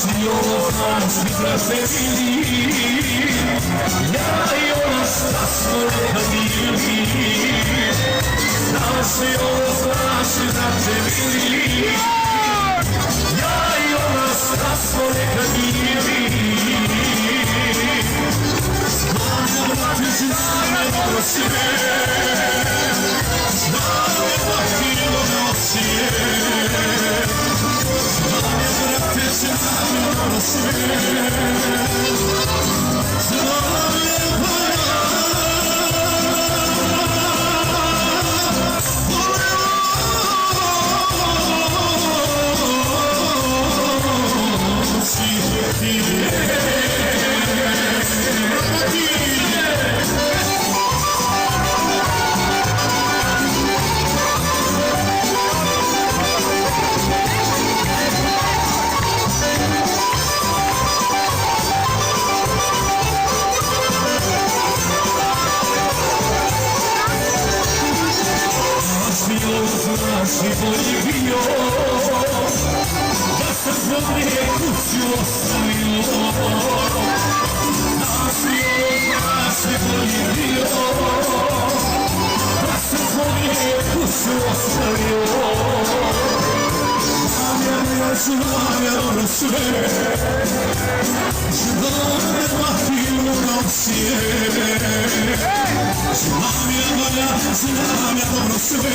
Nas razdelili, ja i ona šta smo nekad bili. Nas je ovo znaš razdelili, ja i ona šta smo nekad bili. Znam da ti znam dobro sve, znam da ti dobro sve. Znaš i bolji bio, da sam zbog nje kuću ostavio. Znaš i bolji bio, da sam zbog nje kuću ostavio. Znam ja dobro sve, znam ja mahinu nocije. Znam ja dobro sve, znam ja dobro sve.